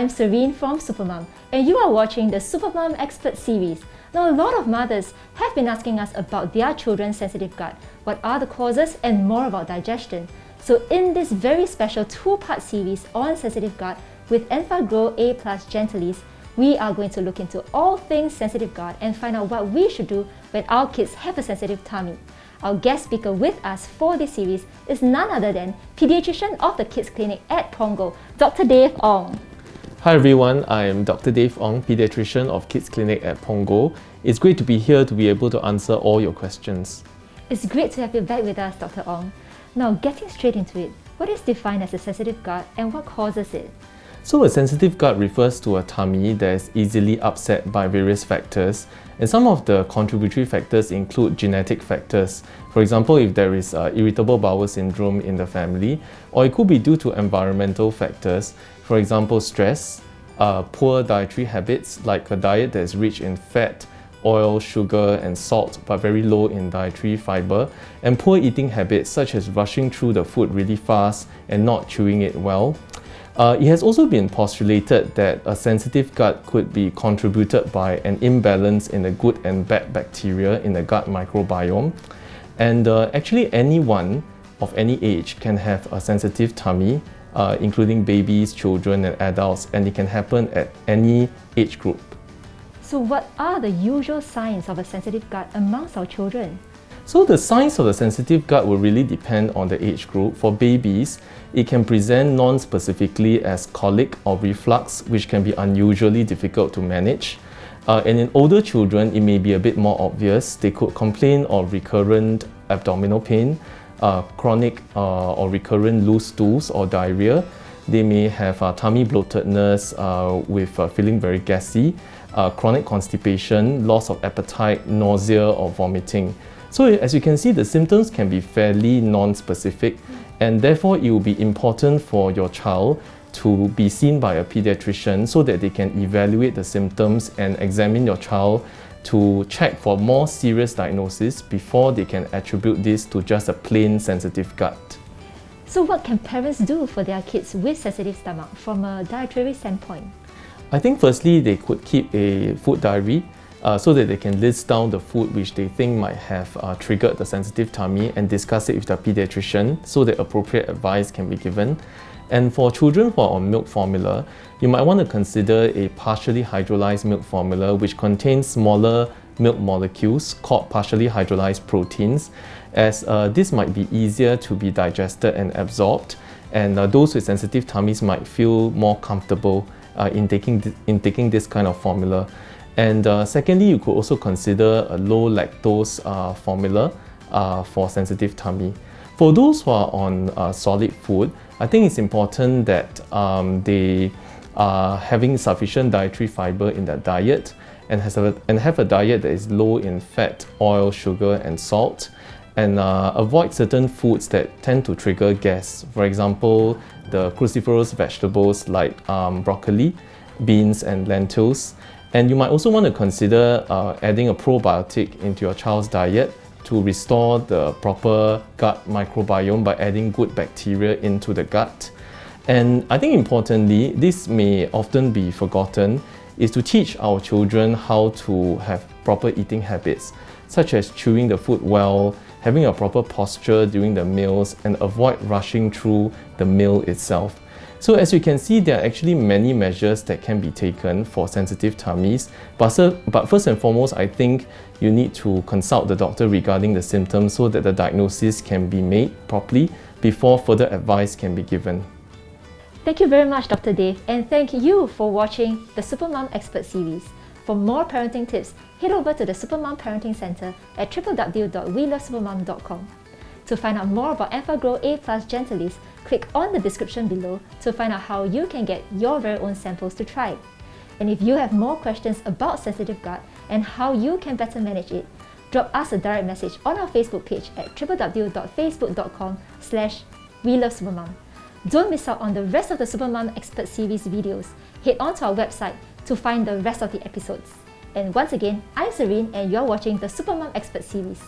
I'm Serene from SuperMom, and you are watching the SuperMom Expert Series. Now, a lot of mothers have been asking us about their children's sensitive gut, what are the causes, and more about digestion. So in this very special two-part series on sensitive gut with Enfagrow A Gentlease, we are going to look into all things sensitive gut and find out what we should do when our kids have a sensitive tummy. Our guest speaker with us for this series is none other than paediatrician of the Kids Clinic at Punggol, Dr. Dave Ong. Hi everyone, I am Dr. Dave Ong, paediatrician of Kids Clinic at Punggol. It's great to be here to be able to answer all your questions. It's great to have you back with us, Dr. Ong. Now, getting straight into it, what is defined as a sensitive gut and what causes it? So a sensitive gut refers to a tummy that is easily upset by various factors, and some of the contributory factors include genetic factors. For example, if there is irritable bowel syndrome in the family, or it could be due to environmental factors, for example stress, poor dietary habits like a diet that is rich in fat, oil, sugar and salt but very low in dietary fiber, and poor eating habits such as rushing through the food really fast and not chewing it well. It has also been postulated that a sensitive gut could be contributed by an imbalance in the good and bad bacteria in the gut microbiome. And actually anyone of any age can have a sensitive tummy, including babies, children and adults, and it can happen at any age group. So what are the usual signs of a sensitive gut amongst our children? So the signs of the sensitive gut will really depend on the age group. For babies, it can present non-specifically as colic or reflux, which can be unusually difficult to manage. And in older children, it may be a bit more obvious. They could complain of recurrent abdominal pain, chronic or recurrent loose stools or diarrhea. They may have tummy bloatedness with feeling very gassy, chronic constipation, loss of appetite, nausea or vomiting. So as you can see, the symptoms can be fairly non-specific, and therefore it will be important for your child to be seen by a pediatrician so that they can evaluate the symptoms and examine your child to check for more serious diagnosis before they can attribute this to just a plain sensitive gut. So what can parents do for their kids with sensitive stomach from a dietary standpoint? I think firstly they could keep a food diary so that they can list down the food which they think might have triggered the sensitive tummy and discuss it with their pediatrician so that appropriate advice can be given. And for children who are on milk formula, you might want to consider a partially hydrolyzed milk formula which contains smaller milk molecules called partially hydrolyzed proteins, as this might be easier to be digested and absorbed, and those with sensitive tummies might feel more comfortable in taking this kind of formula. And secondly, you could also consider a low lactose formula for sensitive tummy. For those who are on solid food, I think it's important that they are having sufficient dietary fiber in their diet and have a diet that is low in fat, oil, sugar and salt, and avoid certain foods that tend to trigger gas. For example, the cruciferous vegetables like broccoli, beans and lentils. And you might also want to consider adding a probiotic into your child's diet to restore the proper gut microbiome by adding good bacteria into the gut. And I think importantly, this may often be forgotten, is to teach our children how to have proper eating habits, such as chewing the food well, having a proper posture during the meals, and avoid rushing through the meal itself. So as you can see, there are actually many measures that can be taken for sensitive tummies, but first and foremost, I think you need to consult the doctor regarding the symptoms so that the diagnosis can be made properly before further advice can be given. Thank you very much, Dr. Dave, and thank you for watching the SuperMom Expert Series. For more parenting tips, head over to the SuperMom Parenting Center at www.welovesupermom.com. To find out more about Enfagrow A Gentlease, click on the description below to find out how you can get your very own samples to try. And if you have more questions about sensitive gut and how you can better manage it, drop us a direct message on our Facebook page at www.facebook.com/welovesupermom. Don't miss out on the rest of the SuperMom Expert Series videos. Head on to our website to find the rest of the episodes. And once again, I'm Serene and you're watching the SuperMom Expert Series.